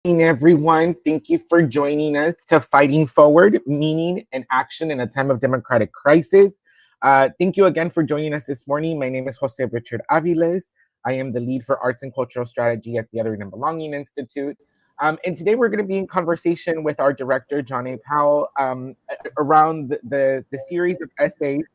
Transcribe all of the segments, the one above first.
Morning, everyone. Thank you for joining us to Fighting Forward, Meaning and Action in a Time of Democratic Crisis. Thank you again for joining us this morning. My name is Jose Richard Aviles. I am the lead for Arts and Cultural Strategy at the Othering and Belonging Institute. And today we're going to be in conversation with our director, John A. Powell, around the series of essays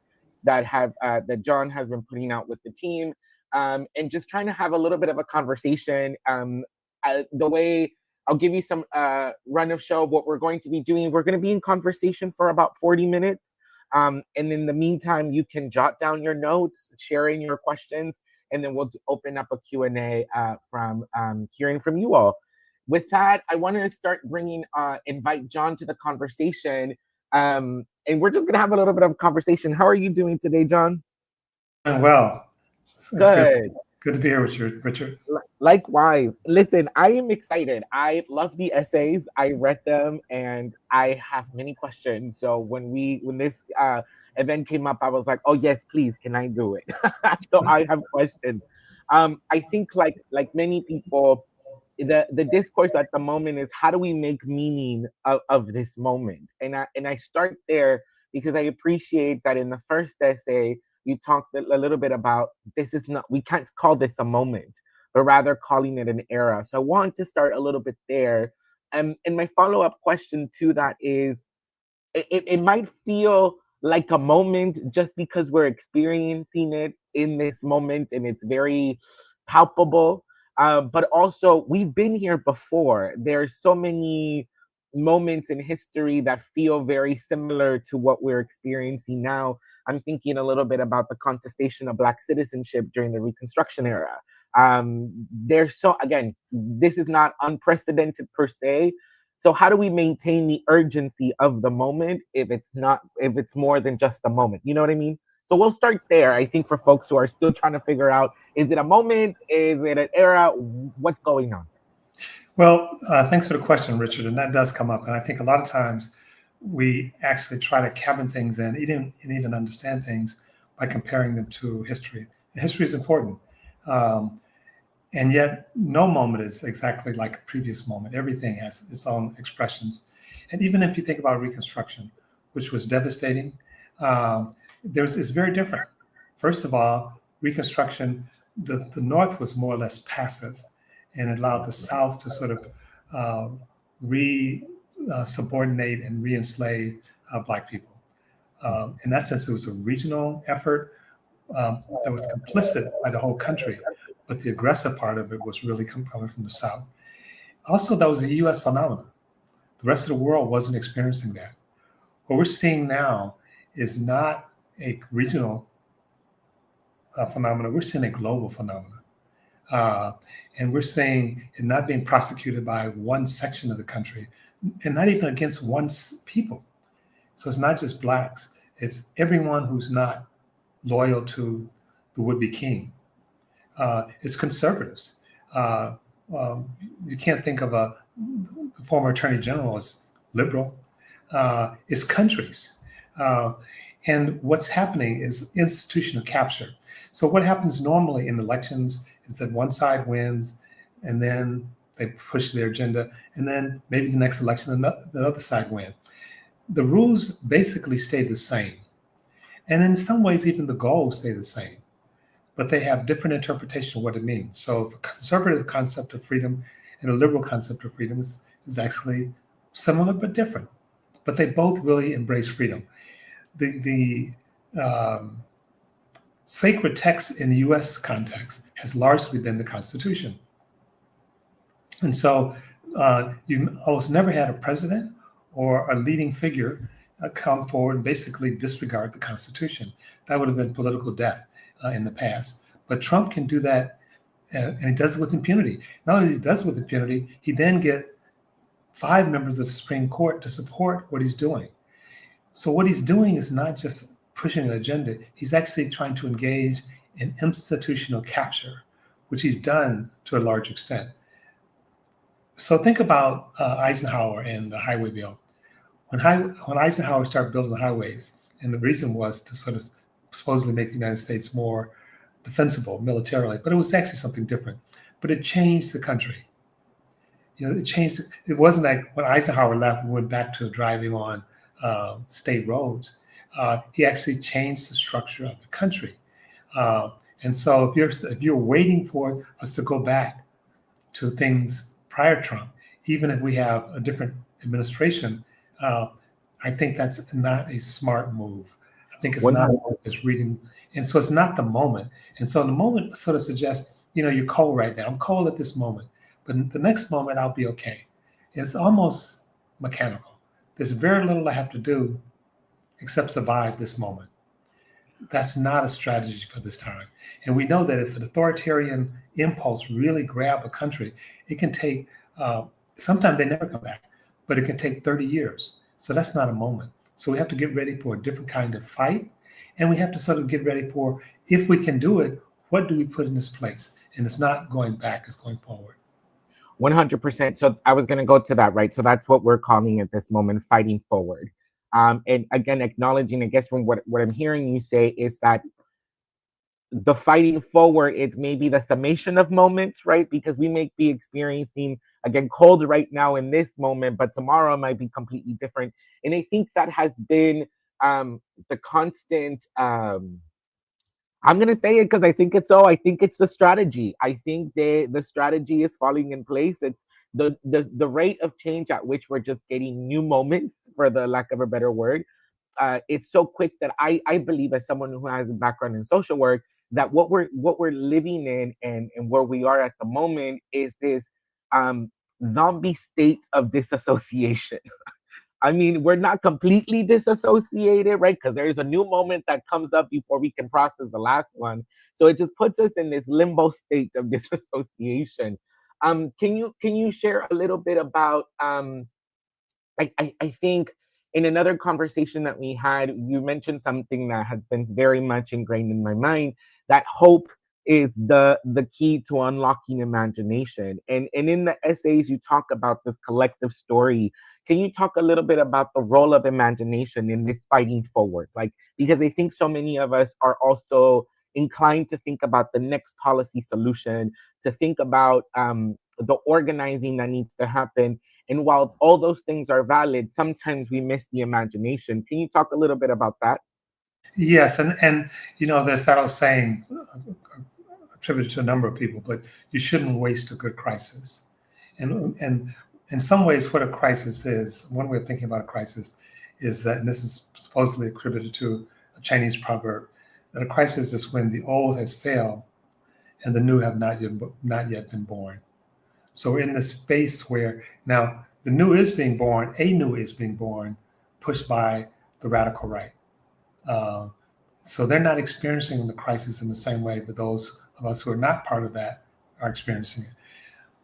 that John has been putting out with the team, and just trying to have a little bit of a conversation. The way I'll give you some run of show of what we're going to be doing. We're going to be in conversation for about 40 minutes. And in the meantime, you can jot down your notes, share in your questions, and then we'll open up a Q&A from hearing from you all. With that, I want to start invite John to the conversation. And we're just going to have a little bit of a conversation. How are you doing today, John? Well, it's Good. Good to be here with you, Richard. Likewise. Listen, I am excited. I love the essays. I read them and I have many questions. So when this event came up, I was like, oh yes, please, can I do it? So I have questions. I think like many people, the discourse at the moment is how do we make meaning of this moment? And I start there because I appreciate that in the first essay you talked a little bit about this is not, we can't call this a moment, but rather calling it an era. So I want to start a little bit there. And my follow-up question to that is it might feel like a moment just because we're experiencing it in this moment and it's very palpable. But also, we've been here before. There's so many moments in history that feel very similar to what we're experiencing now. I'm thinking a little bit about the contestation of Black citizenship during the Reconstruction era. There's so, again, this is not unprecedented per se, so how do we maintain the urgency of the moment if it's more than just a moment? You know what I mean? So we'll start there. I think for folks who are still trying to figure out, is it a moment? Is it an era? What's going on? Well, thanks for the question, Richard. And that does come up. And I think a lot of times we actually try to cabin things in, even understand things by comparing them to history. And history is important. And yet no moment is exactly like a previous moment. Everything has its own expressions. And even if you think about Reconstruction, which was devastating, it's very different. First of all, Reconstruction, the North was more or less passive and allowed the South to sort of subordinate and re-enslave Black people. In that sense, it was a regional effort that was complicit by the whole country, but the aggressive part of it was really coming from the South. Also, that was a U.S. phenomenon. The rest of the world wasn't experiencing that. What we're seeing now is not a regional phenomenon. We're seeing a global phenomenon. And we're seeing it not being prosecuted by one section of the country and not even against one people. So it's not just Blacks, it's everyone who's not loyal to the would-be king. It's conservatives. You can't think of the former attorney general as liberal. It's countries. And what's happening is institutional capture. So what happens normally in elections is that one side wins and then they push their agenda, and then maybe the next election, the other side win. The rules basically stay the same. And in some ways, even the goals stay the same, but they have different interpretation of what it means. So the conservative concept of freedom and a liberal concept of freedom is actually similar but different, but they both really embrace freedom. The sacred text in the US context has largely been the Constitution. And so you almost never had a president or a leading figure come forward and basically disregard the Constitution. That would have been political death in the past. But Trump can do that, and he does it with impunity. Not only does it with impunity, he then get 5 members of the Supreme Court to support what he's doing. So what he's doing is not just pushing an agenda, he's actually trying to engage in institutional capture, which he's done to a large extent. So think about Eisenhower and the highway bill. When Eisenhower started building the highways, and the reason was to sort of supposedly make the United States more defensible militarily, but it was actually something different. But it changed the country. It changed. It wasn't like when Eisenhower left, we went back to driving on state roads. He actually changed the structure of the country. Uh, and so if you're waiting for us to go back to things prior to Trump, even if we have a different administration, uh, I think that's not a smart move. I think it's not 100. just reading. And so it's not the moment. And so the moment sort of suggests, you're cold right now. I'm cold at this moment, but the next moment I'll be okay. It's almost mechanical. There's very little I have to do except survive this moment. That's not a strategy for this time. And we know that if an authoritarian impulse really grab a country, it can take, sometimes they never come back, but it can take 30 years. So that's not a moment. So we have to get ready for a different kind of fight. And we have to sort of get ready for, if we can do it, what do we put in this place? And it's not going back, it's going forward. 100%. So I was going to go to that, right? So that's what we're calling at this moment fighting forward. And again, acknowledging, I guess, from what I'm hearing you say is that the fighting forward is maybe the summation of moments, right? Because we may be experiencing, again, cold right now in this moment, but tomorrow might be completely different. And I think that has been the constant. I'm gonna say it because I think it's so. I think it's the strategy. I think the strategy is falling in place. It's the rate of change at which we're just getting new moments, for the lack of a better word. It's so quick that I believe, as someone who has a background in social work, that what we're living in, and where we are at the moment is this um, zombie state of disassociation. I mean, we're not completely disassociated, right? Because there's a new moment that comes up before we can process the last one. So it just puts us in this limbo state of disassociation. Can you share a little bit about I think in another conversation that we had, you mentioned something that has been very much ingrained in my mind, that hope is the key to unlocking imagination. And in the essays you talk about this collective story. Can you talk a little bit about the role of imagination in this fighting forward? Like, because I think so many of us are also inclined to think about the next policy solution, to think about the organizing that needs to happen, and while all those things are valid, sometimes we miss the imagination. Can you talk a little bit about that? Yes, and there's that old saying attributed to a number of people, but you shouldn't waste a good crisis. And in some ways, what a crisis is, one way of thinking about a crisis is that, and this is supposedly attributed to a Chinese proverb, that a crisis is when the old has failed and the new have not yet been born. So we're in this space where now the new is being born, a new is being born, pushed by the radical right. Uh, so they're not experiencing the crisis in the same way that those of us who are not part of that are experiencing it.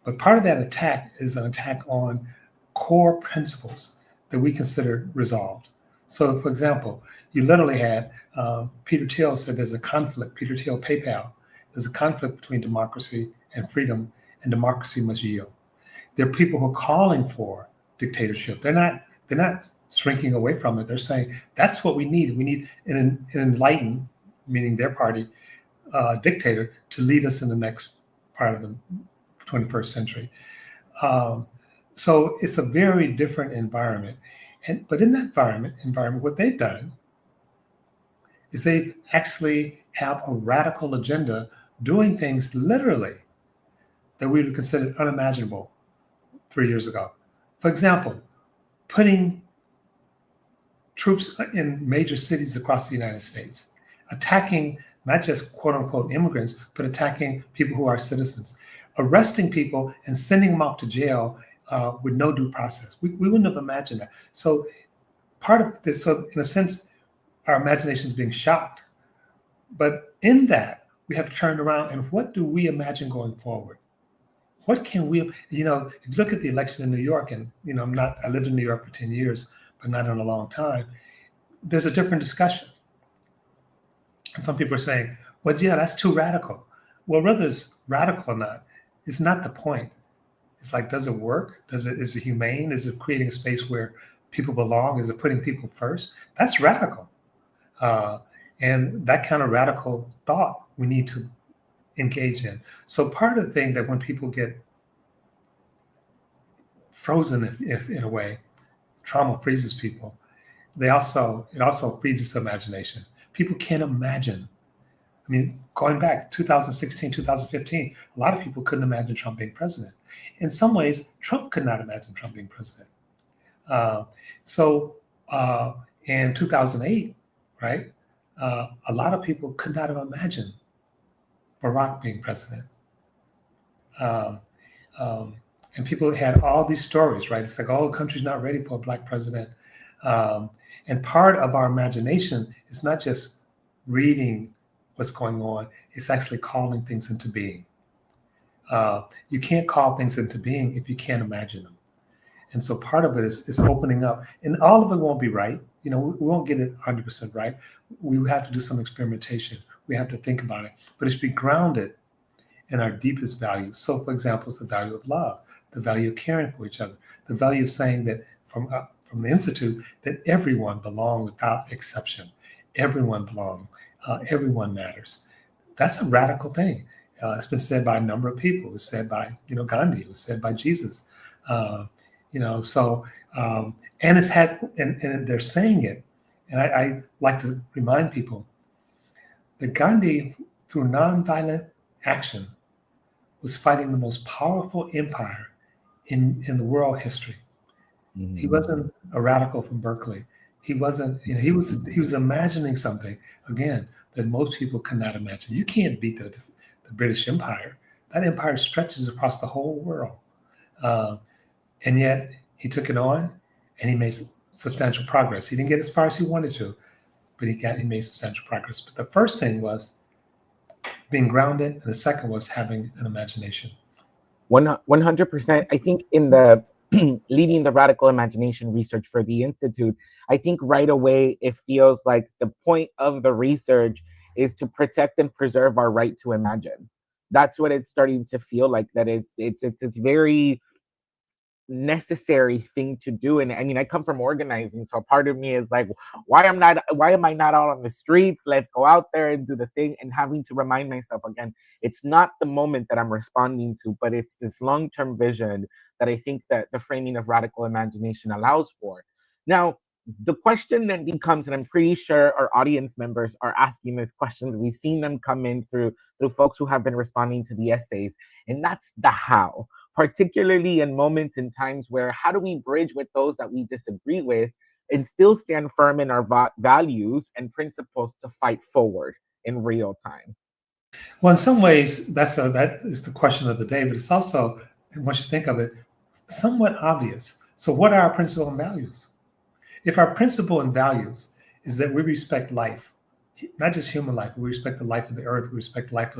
But part of that attack is an attack on core principles that we consider resolved. So, for example, you literally had Peter Thiel said there's a conflict, Peter Thiel, PayPal, there's a conflict between democracy and freedom, and democracy must yield. There are people who are calling for dictatorship. They're not shrinking away from it. They're saying that's what we need. We need an enlightened, meaning their party, dictator to lead us in the next part of the 21st century. Um, so it's a very different environment. But in that environment, what they've done is they've actually have a radical agenda, doing things literally that we would consider unimaginable 3 years ago. For example, putting troops in major cities across the United States, attacking not just quote unquote immigrants, but attacking people who are citizens, arresting people and sending them off to jail with no due process. We wouldn't have imagined that. So part of this, so in a sense, our imagination is being shocked. But in that, we have to turn around and what do we imagine going forward? What can we, if you look at the election in New York, and I lived in New York for 10 years, but not in a long time. There's a different discussion. And some people are saying, well, yeah, that's too radical. Well, whether it's radical or not, it's not the point. It's like, does it work? Is it humane? Is it creating a space where people belong? Is it putting people first? That's radical. Uh, and that kind of radical thought we need to engage in. So part of the thing that when people get frozen if in a way. Trauma freezes people. It also freezes imagination. People can't imagine. I mean, going back 2016, 2015, a lot of people couldn't imagine Trump being president. In some ways, Trump could not imagine Trump being president. Uh, so in 2008, right, a lot of people could not have imagined Barack being president. Um, um, and people had all these stories, right? It's like, oh, the country's not ready for a black president. Um, and part of our imagination is not just reading what's going on, it's actually calling things into being. You can't call things into being if you can't imagine them. And so part of it is opening up, and all of it won't be right. You know, we won't get it 100% right. We have to do some experimentation. We have to think about it, but it should be grounded in our deepest values. So, for example, it's the value of love, the value of caring for each other, the value of saying that from the Institute that everyone belongs without exception. Everyone belongs. Everyone matters. That's a radical thing. It's been said by a number of people. It was said by Gandhi. It was said by Jesus. Uh, so and it's had and they're saying it. And I like to remind people that Gandhi, through nonviolent action, was fighting the most powerful empire in the world history. Mm-hmm. He wasn't a radical from Berkeley. He wasn't, he was imagining something, again, that most people could not imagine. You can't beat the British Empire. That empire stretches across the whole world. And yet he took it on and he made substantial progress. He didn't get as far as he wanted to, but he made substantial progress. But the first thing was being grounded, and the second was having an imagination. 100%. I think in the leading the radical imagination research for the Institute, I think right away it feels like the point of the research is to protect and preserve our right to imagine. That's what it's starting to feel like, that it's very necessary thing to do. And I mean, I come from organizing, so part of me is like, why am I not out on the streets? Let's go out there and do the thing. And having to remind myself again, it's not the moment that I'm responding to, but it's this long-term vision that I think that the framing of radical imagination allows for. Now, the question then becomes, and I'm pretty sure our audience members are asking these questions, we've seen them come in through folks who have been responding to the essays, and that's the how. Particularly in moments and times where, how do we bridge with those that we disagree with and still stand firm in our values and principles to fight forward in real time? Well, in some ways, that is the question of the day, but it's also, once you think of it, somewhat obvious. So what are our principles and values? If our principle and values is that we respect life, not just human life, we respect the life of the earth, we respect the life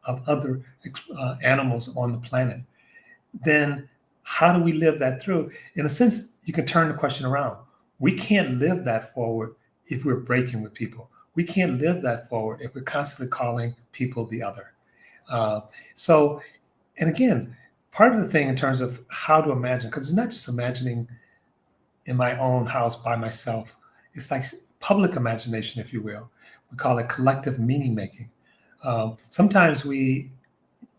of other animals on the planet, then how do we live that through? In a sense, you can turn the question around. We can't live that forward if we're breaking with people. We can't live that forward if we're constantly calling people the other. And again, part of the thing in terms of how to imagine, because it's not just imagining in my own house by myself. It's like public imagination, if you will. We call it collective meaning making. Sometimes we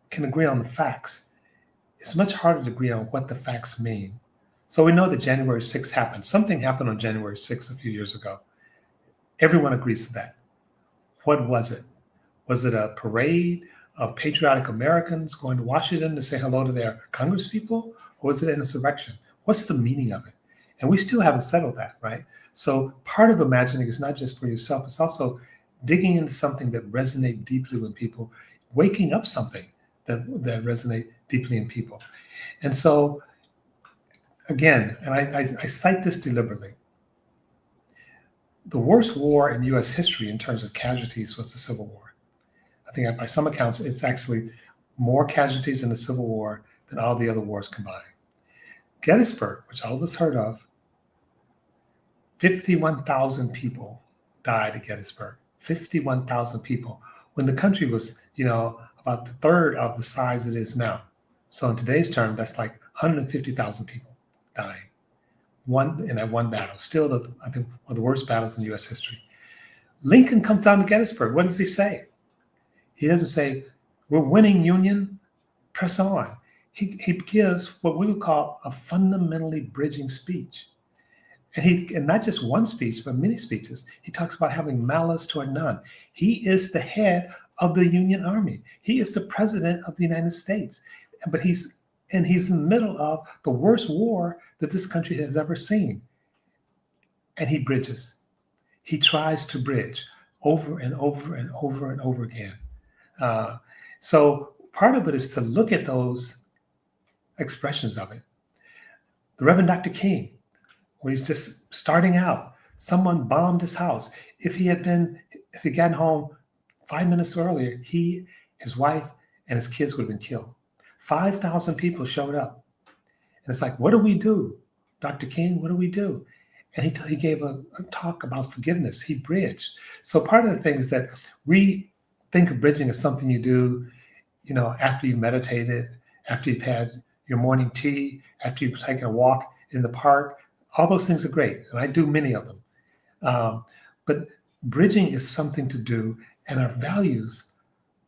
can agree on the facts. It's much harder to agree on what the facts mean. So we know that January 6th happened. Something happened on January 6th a few years ago. Everyone agrees to that. What was it? Was it a parade of patriotic Americans going to Washington to say hello to their congresspeople? Or was it an insurrection? What's the meaning of it? And we still haven't settled that, right? So part of imagining is not just for yourself, it's also digging into something that resonates deeply with people, waking up something that resonate deeply in people. And so, again, and I cite this deliberately, the worst war in US history in terms of casualties was the Civil War. I think by some accounts, it's actually more casualties in the Civil War than all the other wars combined. Gettysburg, which all of us heard of, 51,000 people died at Gettysburg. 51,000 people, when the country was, about the third of the size it is now. So in today's term, that's like 150,000 people dying in that one battle. Still, I think, one of the worst battles in U.S. history. Lincoln comes down to Gettysburg. What does he say? He doesn't say, "We're winning, Union, press on." he gives what we would call a fundamentally bridging speech. And not just one speech, but many speeches. He talks about having malice toward none. He is the head of the Union Army. He is the president of the United States. But he's in the middle of the worst war that this country has ever seen. And he bridges. He tries to bridge over and over and over and over again. So part of it is to look at those expressions of it. The Reverend Dr. King, when he's just starting out, someone bombed his house. If he'd gotten home 5 minutes earlier, he, his wife, and his kids would have been killed. 5,000 people showed up. And it's like, what do we do? Dr. King, what do we do? And he gave a talk about forgiveness. He bridged. So part of the thing is that we think of bridging as something you do, after you've meditated, after you've had your morning tea, after you've taken a walk in the park. All those things are great, and I do many of them. But bridging is something to do, and our values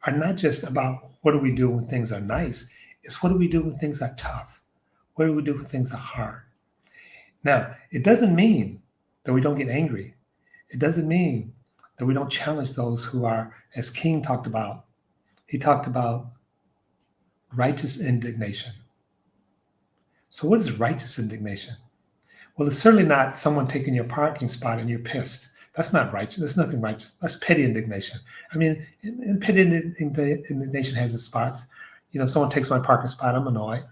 are not just about what do we do when things are nice. It's what do we do when things are tough? What do we do when things are hard? Now, it doesn't mean that we don't get angry. It doesn't mean that we don't challenge those who are, as King talked about, he talked about righteous indignation. So what is righteous indignation? Well, it's certainly not someone taking your parking spot and you're pissed. That's not righteous. There's nothing righteous. That's petty indignation. I mean, and petty indignation has its spots. Someone takes my parking spot, I'm annoyed.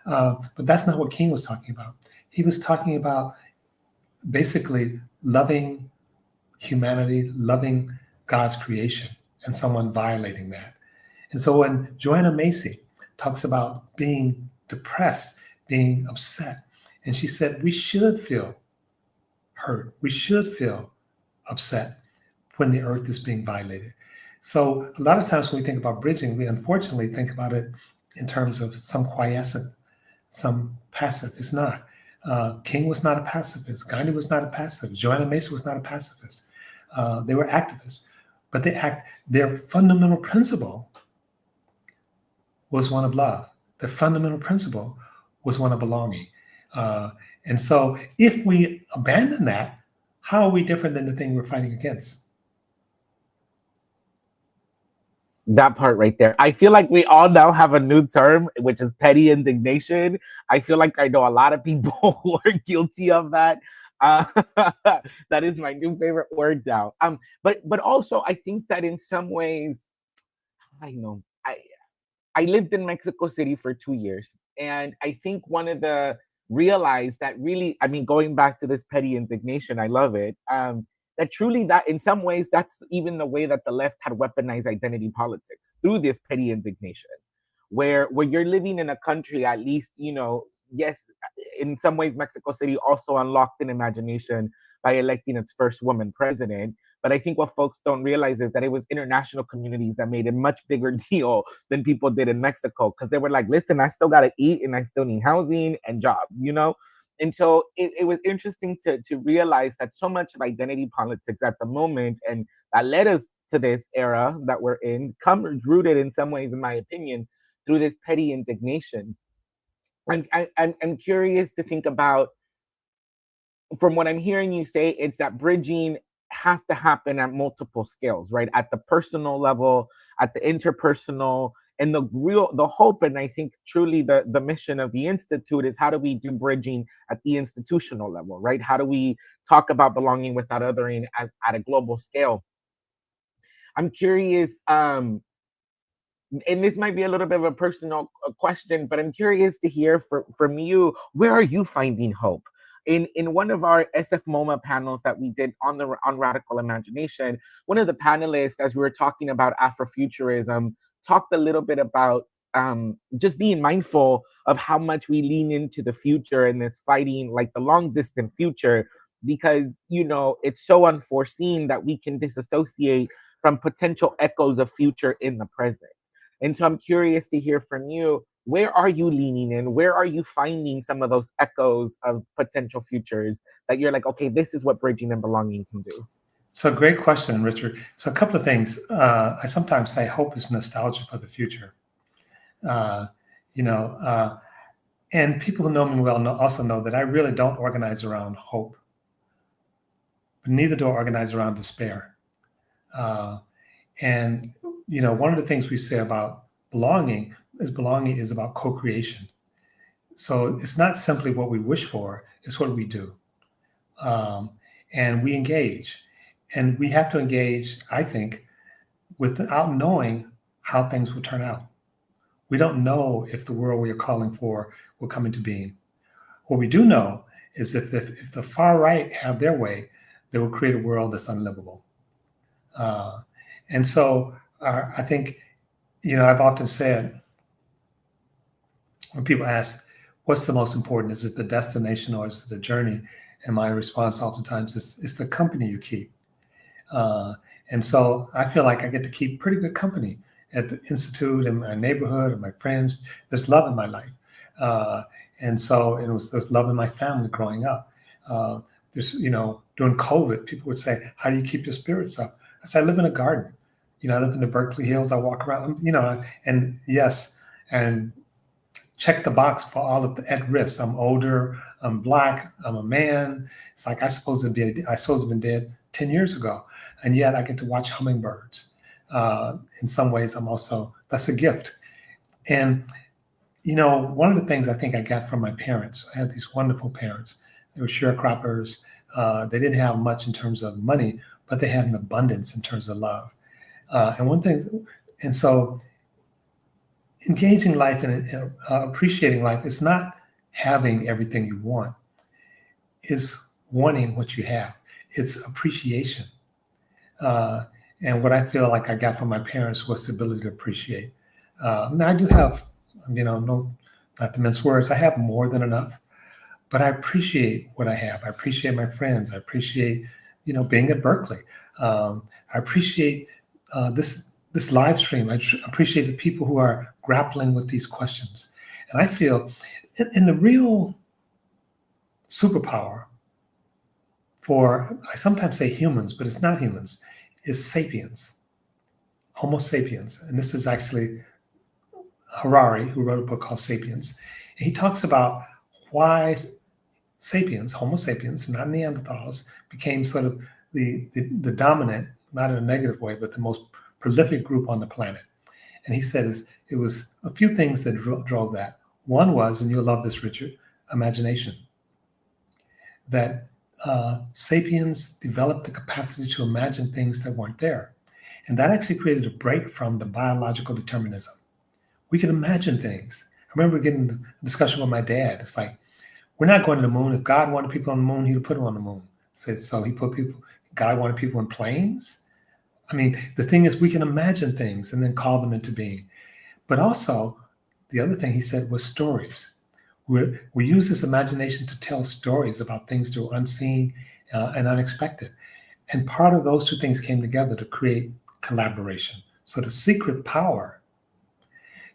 But that's not what King was talking about. He was talking about basically loving humanity, loving God's creation, and someone violating that. And so when Joanna Macy talks about being depressed, being upset, and she said, we should feel hurt. We should feel upset when the earth is being violated. So a lot of times when we think about bridging, we unfortunately think about it in terms of some quiescent, some passive. It's not. King was not a pacifist. Gandhi was not a pacifist. Joanna Macy was not a pacifist. They were activists. But their fundamental principle was one of love. Their fundamental principle was one of belonging. And so if we abandon that, how are we different than the thing we're fighting against? That part right there. I feel like we all now have a new term, which is petty indignation. I feel like I know a lot of people who are guilty of that. Uh, that is my new favorite word now. But also I think that in some ways, I know I lived in Mexico City for 2 years, and I think one of the realized that really, I mean, going back to this petty indignation, I love it. That truly, that in some ways, that's even the way that the left had weaponized identity politics through this petty indignation, where you're living in a country, at least, yes, in some ways, Mexico City also unlocked an imagination by electing its first woman president. But I think what folks don't realize is that it was international communities that made a much bigger deal than people did in Mexico, because they were like, listen, I still got to eat and I still need housing and jobs. And so it was interesting to realize that so much of identity politics at the moment, and that led us to this era that we're in, comes rooted in some ways, in my opinion, through this petty indignation. I'm curious to think about, from what I'm hearing you say, it's that bridging has to happen at multiple scales, right? At the personal level, at the interpersonal, and the hope, and I think truly the mission of the Institute is, how do we do bridging at the institutional level, right? How do we talk about belonging without othering at a global scale? I'm curious, and this might be a little bit of a personal question, but I'm curious to hear from you, where are you finding hope? In one of our SF MoMA panels that we did on Radical Imagination, one of the panelists, as we were talking about Afrofuturism, talked a little bit about just being mindful of how much we lean into the future and this fighting, like the long distant future, because it's so unforeseen that we can disassociate from potential echoes of future in the present. And so I'm curious to hear from you, where are you leaning in? Where are you finding some of those echoes of potential futures that you're like, okay, this is what bridging and belonging can do? So great question, Richard. So a couple of things. I sometimes say hope is nostalgia for the future. you know. And people who know me well also know that I really don't organize around hope, but neither do I organize around despair. Uh, and one of the things we say about belonging is about co-creation. So it's not simply what we wish for; it's what we do, um, and we engage, and we have to engage. I think without knowing how things will turn out. We don't know if the world we are calling for will come into being. What we do know is if the far right have their way, they will create a world that's unlivable. Uh, and so I think, I've often said when people ask, what's the most important? Is it the destination or is it the journey? And my response oftentimes is, it's the company you keep. Uh, and so I feel like I get to keep pretty good company at the Institute and my neighborhood and my friends. There's love in my life. Uh, and so there's love in my family growing up. Uh, during COVID, people would say, how do you keep your spirits up? I said, I live in a garden. I live in the Berkeley Hills. I walk around, and yes, and check the box for all of the at risk. I'm older, I'm Black, I'm a man. It's like I suppose I've been dead 10 years ago. And yet I get to watch hummingbirds. In some ways, that's a gift. And, one of the things I think I got from my parents, I had these wonderful parents. They were sharecroppers. They didn't have much in terms of money, but they had an abundance in terms of love. And so engaging life and appreciating life is not having everything you want, it's wanting what you have. It's appreciation. Uh, and what I feel like I got from my parents was the ability to appreciate. Now I do have, no, not to mince words, I have more than enough, but I appreciate what I have. I appreciate my friends. I appreciate, being at Berkeley. I appreciate this live stream. I appreciate the people who are grappling with these questions. And I feel in the real superpower for, I sometimes say humans, but it's not humans, is sapiens, Homo sapiens. And this is actually Harari, who wrote a book called Sapiens. And he talks about why sapiens, Homo sapiens, not Neanderthals, became sort of the dominant, not in a negative way, but the most prolific group on the planet. And he said it was a few things that drove that. One was, and you'll love this, Richard, imagination. That sapiens developed the capacity to imagine things that weren't there. And that actually created a break from the biological determinism. We could imagine things. I remember getting a discussion with my dad. It's like, we're not going to the moon. If God wanted people on the moon, he'd put them on the moon. So God wanted people in planes. I mean, the thing is, we can imagine things and then call them into being. But also, the other thing he said was stories. We use this imagination to tell stories about things that were unseen and unexpected. And part of those two things came together to create collaboration. So the secret power,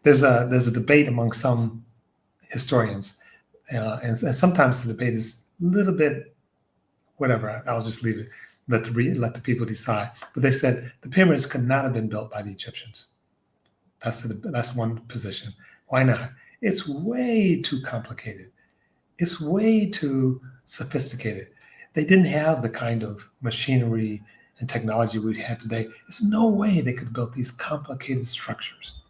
there's a debate among some historians, and sometimes the debate is a little bit, whatever, I'll just leave it, let the people decide. But they said the pyramids could not have been built by the Egyptians. That's one position. Why not? It's way too complicated. It's way too sophisticated. They didn't have the kind of machinery and technology we have today. There's no way they could have built these complicated structures.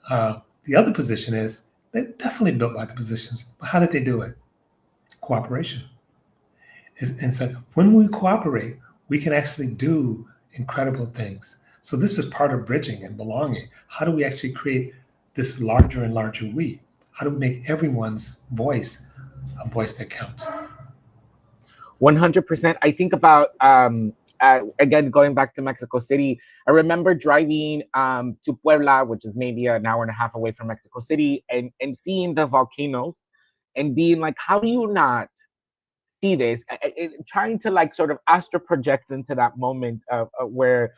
The other position is they definitely built by the positions, but how did they do it? Cooperation. And so when we cooperate, we can actually do incredible things. So this is part of bridging and belonging. How do we actually create this larger and larger we? How do we make everyone's voice a voice that counts? 100%. I think about again, going back to Mexico City. I remember driving to Puebla, which is maybe an hour and a half away from Mexico City, and seeing the volcanoes and being like, how do you not see this? Trying to like sort of astro project into that moment of where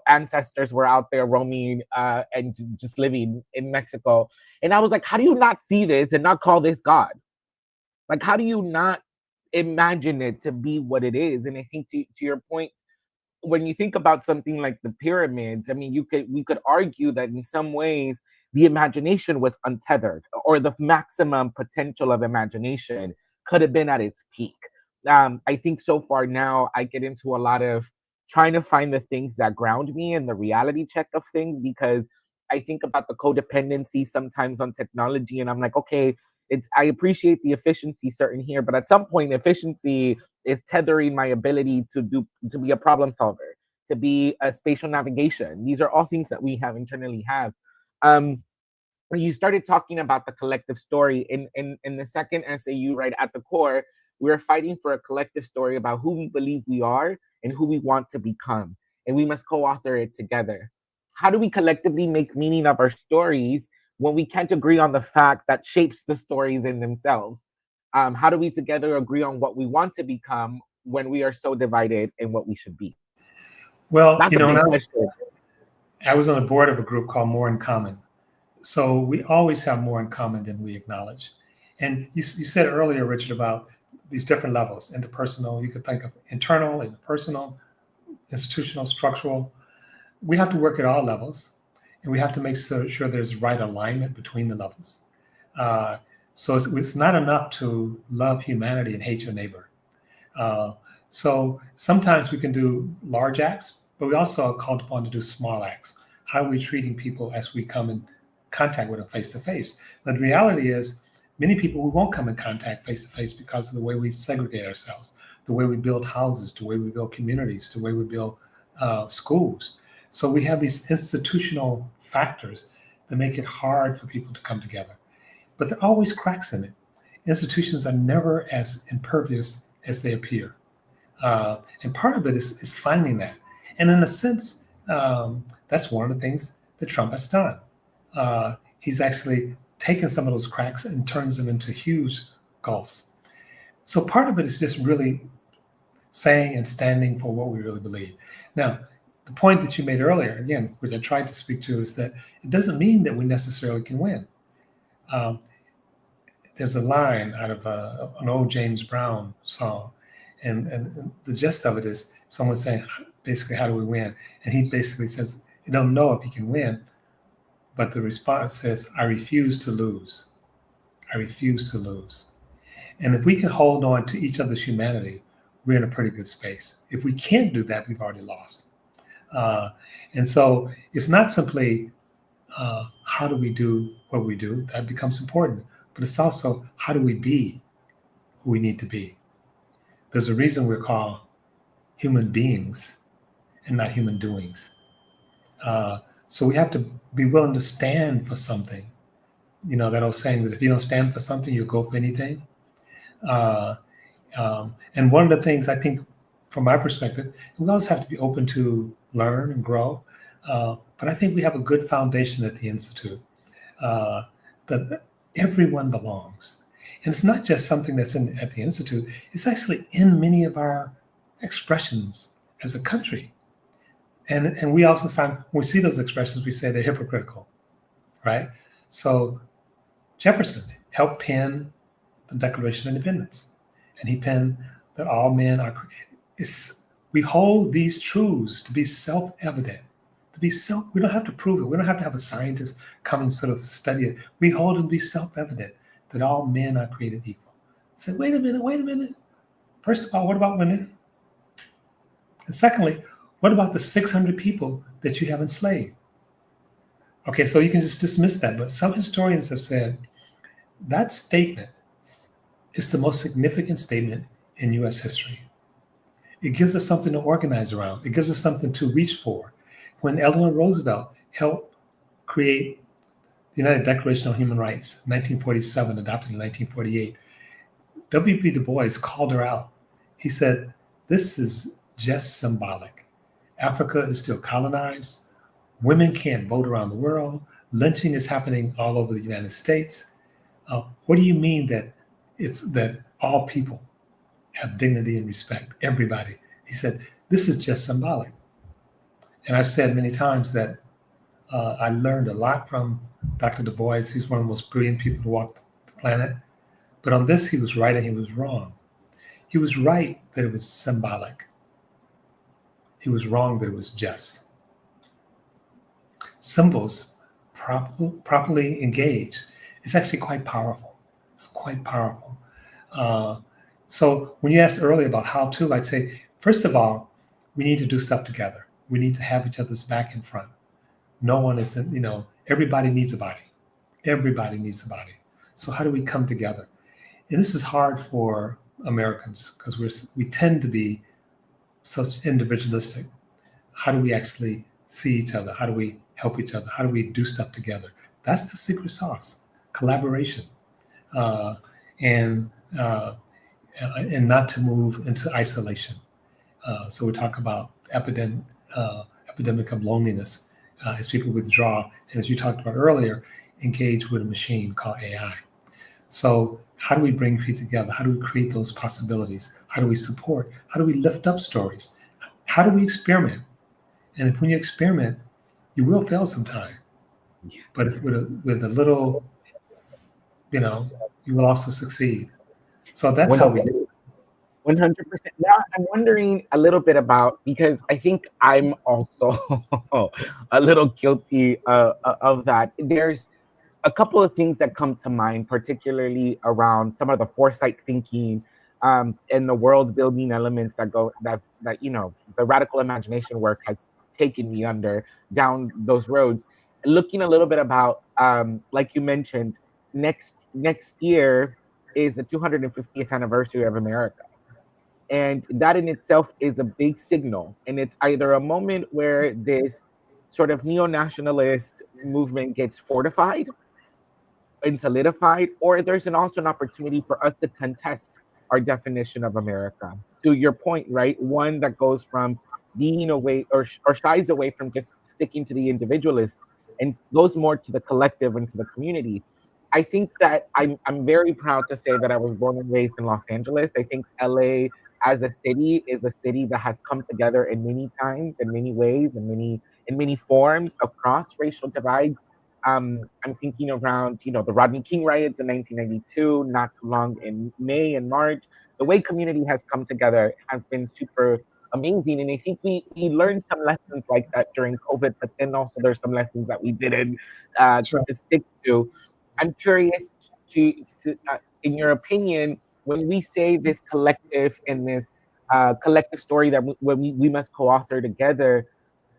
ancestors were out there roaming and just living in Mexico, and I was like, how do you not see this and not call this God? Like, how do you not imagine it to be what it is? And I think to your point, when you think about something like the pyramids, I mean, we could argue that in some ways the imagination was untethered, or the maximum potential of imagination could have been at its peak. I think so far now I get into a lot of trying to find the things that ground me and the reality check of things, because I think about the codependency sometimes on technology, and I'm like, okay, I appreciate the efficiency certain here, but at some point efficiency is tethering my ability to be a problem solver, to be a spatial navigation. These are all things that we have internally have. Um, you started talking about the collective story in the second essay you write. At the core, we're fighting for a collective story about who we believe we are and who we want to become, and we must co-author it together. How do we collectively make meaning of our stories when we can't agree on the fact that shapes the stories in themselves? How do we together agree on what we want to become when we are so divided in what we should be? Well, That's a when big question. I was on the board of a group called More in Common. So we always have more in common than we acknowledge. And you said earlier, Richard, about these different levels: interpersonal. You could think of internal, interpersonal, institutional, structural. We have to work at all levels, and we have to make sure there's right alignment between the levels. Uh, so it's not enough to love humanity and hate your neighbor. Uh, so sometimes we can do large acts, but we also are called upon to do small acts. How are we treating people as we come in contact with them face to face? The reality is, many people we won't come in contact face to face because of the way we segregate ourselves, the way we build houses, the way we build communities, the way we build schools. So we have these institutional factors that make it hard for people to come together. But there are always cracks in it. Institutions are never as impervious as they appear. And part of it is finding that. And in a sense, that's one of the things that Trump has done. He's actually taken some of those cracks and turns them into huge gulfs. So part of it is just really saying and standing for what we really believe. Now, the point that you made earlier, again, which I tried to speak to, is that it doesn't mean that we necessarily can win. There's a line out of an old James Brown song, and the gist of it is someone saying, basically, how do we win? And he basically says, he don't know if he can win, but the response says, I refuse to lose. I refuse to lose. And if we can hold on to each other's humanity, we're in a pretty good space. If we can't do that, we've already lost. And so it's not simply how do we do what we do, that becomes important, but it's also how do we be who we need to be. There's a reason we're called human beings and not human doings. So we have to be willing to stand for something. That old saying that if you don't stand for something, you'll go for anything. And one of the things I think, from my perspective, we always have to be open to learn and grow. But I think we have a good foundation at the Institute, that everyone belongs. And it's not just something that's at the Institute, it's actually in many of our expressions as a country. And we oftentimes, when we see those expressions, we say they're hypocritical, right? So Jefferson helped pen the Declaration of Independence. And he penned that all men are created. We hold these truths to be self-evident, we don't have to prove it. We don't have to have a scientist come and sort of study it. We hold it to be self-evident that all men are created equal. Say, wait a minute. First of all, what about women? And secondly, what about the 600 people that you have enslaved? Okay, so you can just dismiss that, but some historians have said that statement is the most significant statement in US history. It gives us something to organize around. It gives us something to reach for. When Eleanor Roosevelt helped create the United Declaration on Human Rights, 1947, adopted in 1948, W.B. Du Bois called her out. He said, this is just symbolic. Africa is still colonized. Women can't vote around the world. Lynching is happening all over the United States. What do you mean that all people have dignity and respect, everybody? He said, this is just symbolic. And I've said many times that I learned a lot from Dr. Du Bois. He's one of the most brilliant people to walk the planet. But on this, he was right and he was wrong. He was right that it was symbolic. He was wrong that it was just. Symbols properly engaged, it's actually quite powerful. It's quite powerful. So when you asked earlier about how to, I'd say, first of all, we need to do stuff together. We need to have each other's back and front. No one is, everybody needs a body. Everybody needs a body. So how do we come together? And this is hard for Americans because we tend to be such individualistic. How do we actually see each other? How do we help each other? How do we do stuff together? That's the secret sauce: collaboration, uh, and uh, and not to move into isolation. So we talk about epidemic of loneliness as people withdraw, and as you talked about earlier, engage with a machine called AI. So how do we bring people together? How do we create those possibilities? How do we support? How do we lift up stories? How do we experiment? And if when you experiment, you will fail sometime. But if with a little, you will also succeed. So that's how we do it. 100%. Now, I'm wondering a little bit about, because I think I'm also a little guilty of that. There's a couple of things that come to mind, particularly around some of the foresight thinking and the world building elements that the radical imagination work has taken me down those roads. Looking a little bit about, like you mentioned, next year is the 250th anniversary of America. And that in itself is a big signal. And it's either a moment where this sort of neo-nationalist movement gets fortified and solidified, or there's also an opportunity for us to contest our definition of America. To your point, right? One that goes from being away or shies away from just sticking to the individualist and goes more to the collective and to the community. I think that I'm very proud to say that I was born and raised in Los Angeles. I think LA as a city is a city that has come together in many times, in many ways, in many forms across racial divides. I'm thinking around, the Rodney King riots in 1992, not too long in May and March. The way community has come together has been super amazing. And I think we learned some lessons like that during COVID, but then also there's some lessons that we didn't Sure. stick to. I'm curious in your opinion, when we say this collective and this collective story that we must co-author together,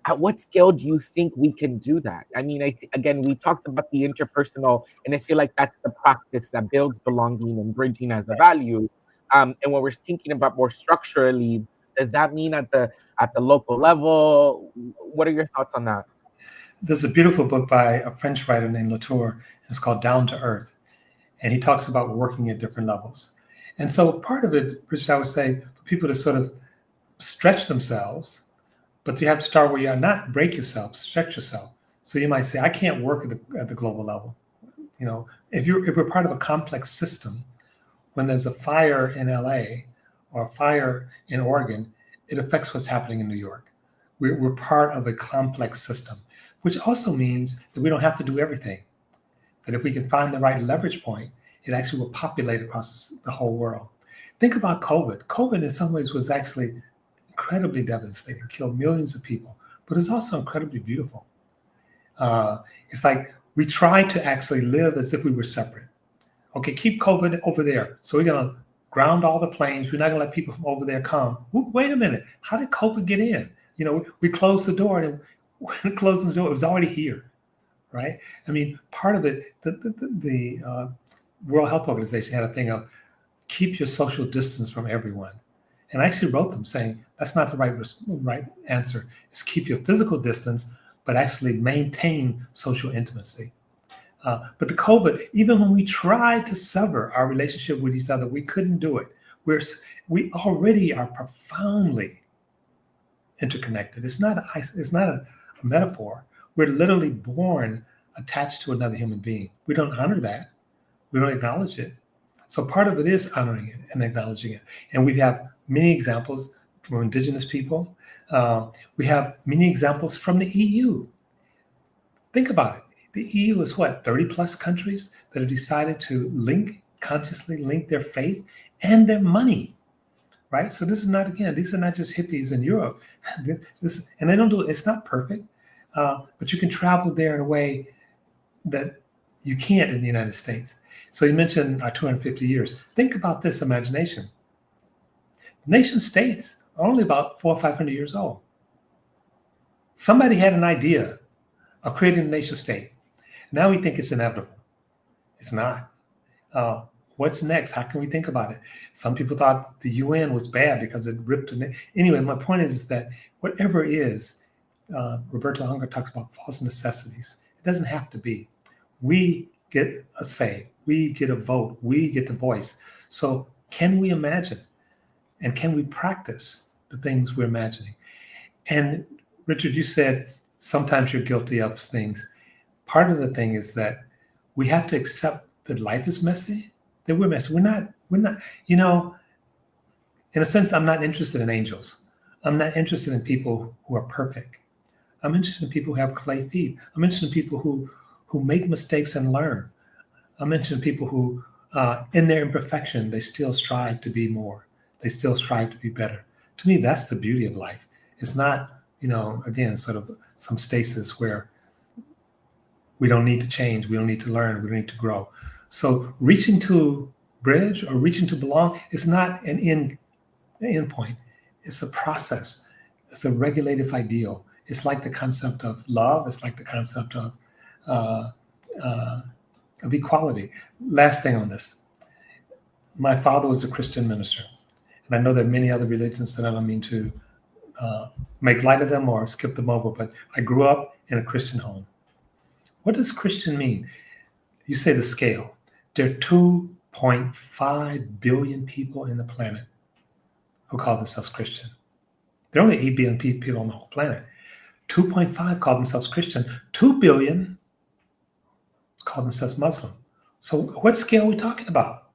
at what scale do you think we can do that? I mean, again, we talked about the interpersonal, and I feel like that's the practice that builds belonging and bridging as a value. And when we're thinking about more structurally, does that mean at the local level? What are your thoughts on that? There's a beautiful book by a French writer named Latour. It's called Down to Earth. And he talks about working at different levels. And so part of it, Richard, I would say, for people to sort of stretch themselves, but you have to start where you are, not break yourself, stretch yourself. So you might say, I can't work at the global level. If we're part of a complex system, when there's a fire in LA or a fire in Oregon, it affects what's happening in New York. We're part of a complex system, which also means that we don't have to do everything. That if we can find the right leverage point, it actually will populate across the whole world. Think about COVID. COVID in some ways was actually incredibly devastating, killed millions of people, but it's also incredibly beautiful. It's like we try to actually live as if we were separate. Okay, keep COVID over there. So we're going to ground all the planes. We're not going to let people from over there come. Wait a minute. How did COVID get in? We closed the door, and when closing the door, it was already here, right? I mean, part of it, the World Health Organization had a thing of keep your social distance from everyone. And I actually wrote them saying that's not the right answer. It's keep your physical distance, but actually maintain social intimacy. But the COVID, even when we tried to sever our relationship with each other, we couldn't do it. We already are profoundly interconnected. It's not a metaphor. We're literally born attached to another human being. We don't honor that. We don't acknowledge it. So part of it is honoring it and acknowledging it. And we have many examples from indigenous people. We have many examples from the EU. Think about it. The EU is 30 plus countries that have decided to consciously link their faith and their money, right? So these are not just hippies in Europe. And they don't do it. It's not perfect, but you can travel there in a way that you can't in the United States. So you mentioned our 250 years. Think about this imagination. Nation states are only about 400 or 500 years old. Somebody had an idea of creating a nation state. Now we think it's inevitable. It's not. What's next? How can we think about it? Some people thought the UN was bad because it ripped. Anyway, my point is that whatever it is, Roberto Hunger talks about false necessities. It doesn't have to be. We get a say. We get a vote. We get the voice. So can we imagine? And can we practice the things we're imagining? And Richard, you said sometimes you're guilty of things. Part of the thing is that we have to accept that life is messy, that we're messy. We're not, you know, in a sense, I'm not interested in angels. I'm not interested in people who are perfect. I'm interested in people who have clay feet. I'm interested in people who make mistakes and learn. I'm interested in people who, in their imperfection, they still strive to be more. They still strive to be better. To me, that's the beauty of life. It's not, you know, again, sort of some stasis where we don't need to change, we don't need to learn, we don't need to grow. So reaching to bridge or reaching to belong is not an end point. It's a process. It's a regulative ideal. It's like the concept of love. It's like the concept of equality. Last thing on this. My father was a Christian minister. And I know there are many other religions that I don't mean to make light of them or skip them over, but I grew up in a Christian home. What does Christian mean? You say the scale. There are 2.5 billion people in the planet who call themselves Christian. There are only 8 billion people on the whole planet. 2.5 call themselves Christian. 2 billion call themselves Muslim. So what scale are we talking about?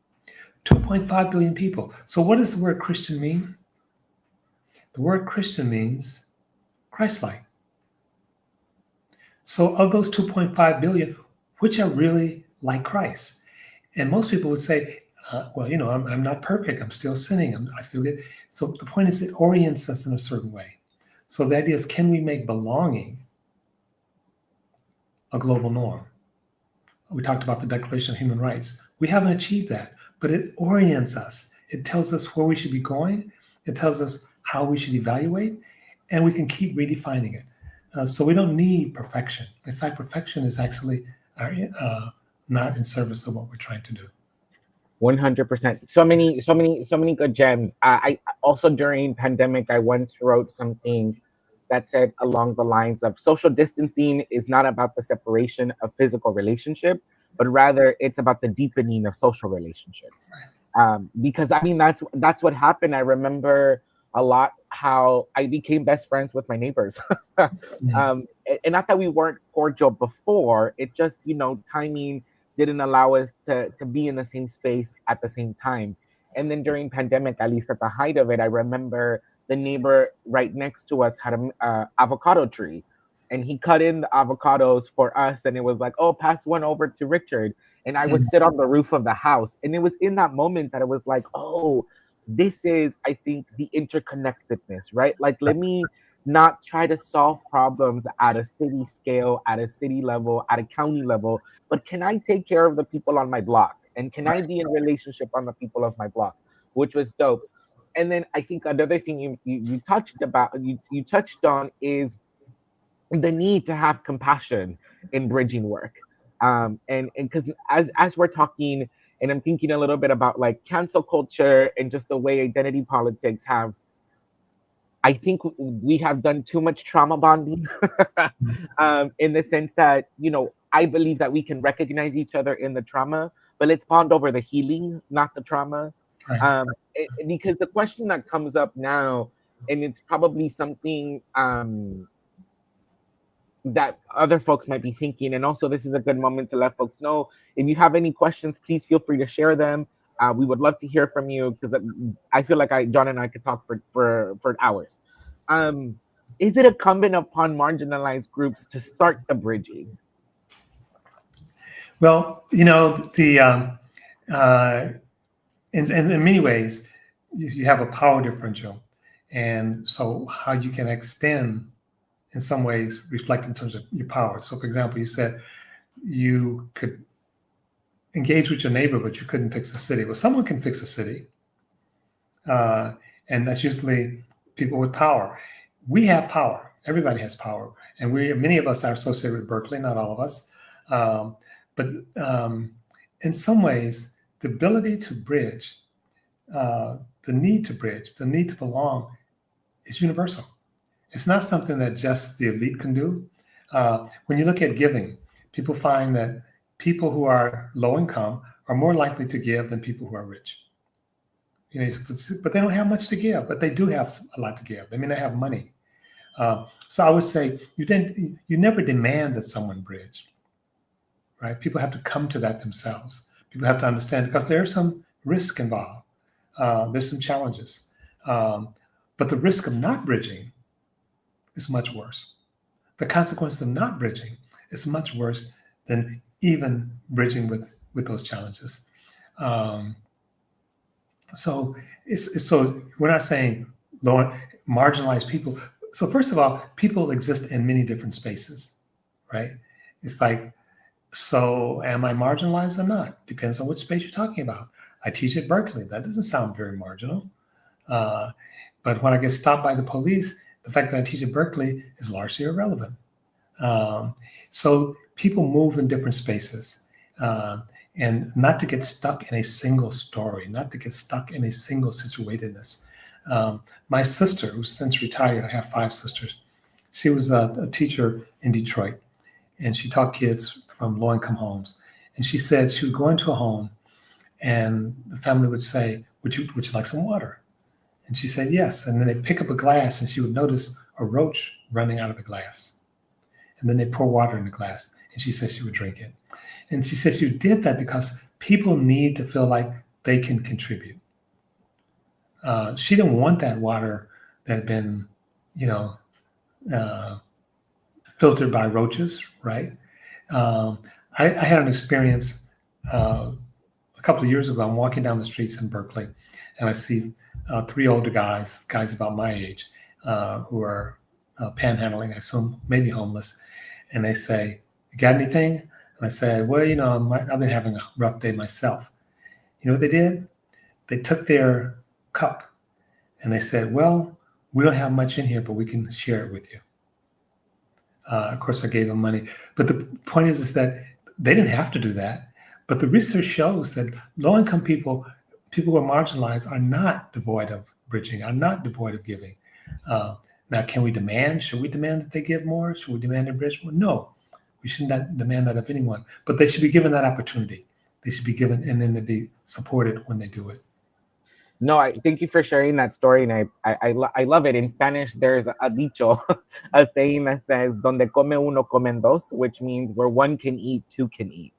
2.5 billion people. So what does the word Christian mean? The word Christian means Christ-like. So of those 2.5 billion, which are really like Christ? And most people would say, well, you know, I'm not perfect. I'm still sinning. I still get. So the point is, it orients us in a certain way. So the idea is, can we make belonging a global norm? We talked about the Declaration of Human Rights. We haven't achieved that, but it orients us. It tells us where we should be going. It tells us how we should evaluate, and we can keep redefining it. So we don't need perfection. In fact, perfection is actually not in service of what we're trying to do. 100%. So many good gems. I also, during pandemic, I once wrote something that said along the lines of social distancing is not about the separation of physical relationship, but rather it's about the deepening of social relationships. Because I mean, that's what happened. I remember a lot how I became best friends with my neighbors. And not that we weren't cordial before, it just, you know, timing didn't allow us to be in the same space at the same time. And then during pandemic, at least at the height of it, I remember the neighbor right next to us had a avocado tree, and he cut in the avocados for us, and it was like, oh, pass one over to Richard. And I would sit on the roof of the house, and it was in that moment that it was like, oh, this is, I think, the interconnectedness, right? Like, let me not try to solve problems at a city scale, at a city level, at a county level, but can I take care of the people on my block? And can I be in relationship on the people of my block? Which was dope. And then I think another thing you touched about, you touched on is the need to have compassion in bridging work. And because as we're talking, and I'm thinking a little bit about like cancel culture and just the way identity politics have, I think we have done too much trauma bonding, in the sense that, you know, I believe that we can recognize each other in the trauma, but let's bond over the healing, not the trauma. Right. Because the question that comes up now, and it's probably something that other folks might be thinking, and also this is a good moment to let folks know, if you have any questions, please feel free to share them. We would love to hear from you, because I feel like John and I could talk for hours. Is it incumbent upon marginalized groups to start the bridging? Well, you know, in many ways, you have a power differential, and so how you can extend, in some ways, reflect in terms of your power. So, for example, you said you could engage with your neighbor, but you couldn't fix the city. Well, someone can fix a city, and that's usually people with power. We have power. Everybody has power, and many of us are associated with Berkeley. Not all of us, but in some ways, the ability to bridge, the need to bridge, the need to belong, is universal. It's not something that just the elite can do. When you look at giving, people find that people who are low income are more likely to give than people who are rich. You know, but they don't have much to give, but they do have a lot to give. They may not have money. So I would say you never demand that someone bridge, right? People have to come to that themselves. People have to understand, because there's some risk involved. There's some challenges. But the risk of not bridging is much worse. The consequence of not bridging is much worse than even bridging with those challenges. So we're not saying low marginalized people. So first of all, people exist in many different spaces, right? It's like, so am I marginalized or not? Depends on which space you're talking about. I teach at Berkeley. That doesn't sound very marginal. But when I get stopped by the police, the fact that I teach at Berkeley is largely irrelevant. So people move in different spaces, and not to get stuck in a single story, not to get stuck in a single situatedness. My sister, who's since retired, I have 5 sisters. She was a teacher in Detroit, and she taught kids from low-income homes. And she said she would go into a home, and the family would say, would you like some water? And she said, yes. And then they'd pick up a glass, and she would notice a roach running out of the glass. And then they pour water in the glass, and she said she would drink it. And she said she did that because people need to feel like they can contribute. She didn't want that water that had been, filtered by roaches, right? I had an experience a couple of years ago. I'm walking down the streets in Berkeley, and I see 3 older guys about my age, who are panhandling, I assume, maybe homeless. And they say, "You got anything?" And I said, "Well, I've been having a rough day myself." You know what they did? They took their cup and they said, "Well, we don't have much in here, but we can share it with you." Of course, I gave them money. But the point is that they didn't have to do that. But the research shows that low-income people who are marginalized, are not devoid of bridging, are not devoid of giving. Now, should we demand that they give more? Should we demand they bridge more? No, we should not demand that of anyone. But they should be given that opportunity. They should be given, and then to be supported when they do it. No, I thank you for sharing that story, and I love it. In Spanish, there's a dicho, a saying that says "Donde come uno, comen dos," which means where one can eat, two can eat.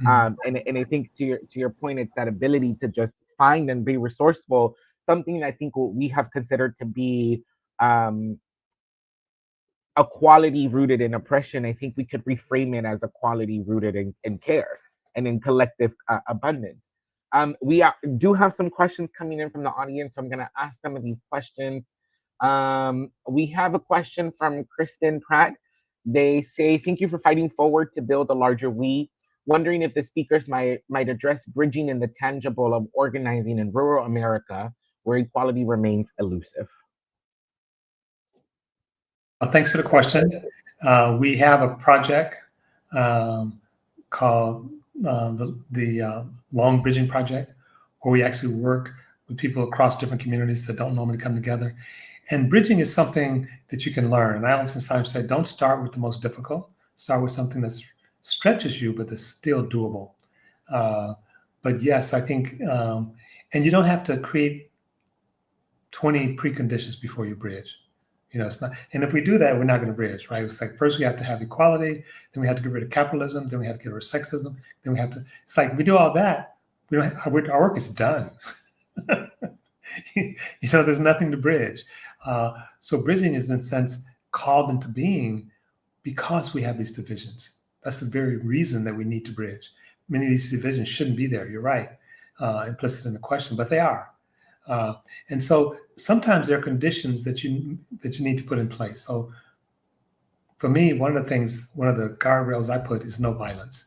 And I think to your point, it's that ability to just find and be resourceful. Something I think we have considered to be a quality rooted in oppression. I think we could reframe it as a quality rooted in care and in collective abundance. Do have some questions coming in from the audience, so I'm going to ask some of these questions. We have a question from Kristen Pratt. They say, "Thank you for fighting forward to build a larger we. Wondering if the speakers might address bridging in the tangible of organizing in rural America, where equality remains elusive." Thanks for the question. We have a project called the Long Bridging Project, where we actually work with people across different communities that don't normally come together. And bridging is something that you can learn. And I oftentimes say, don't start with the most difficult. Start with something that stretches you, but that's still doable. But yes, I think, and you don't have to create 20 preconditions before you bridge. It's not, and if we do that, we're not going to bridge, right? It's like, first we have to have equality, then we have to get rid of capitalism, then we have to get rid of sexism, then we have to, it's like, if we do all that, our work is done. There's nothing to bridge. So bridging is, in a sense, called into being because we have these divisions. That's the very reason that we need to bridge. Many of these divisions shouldn't be there. You're right, implicit in the question, but they are. And so sometimes there are conditions that you need to put in place. So for me, one of the guardrails I put is no violence.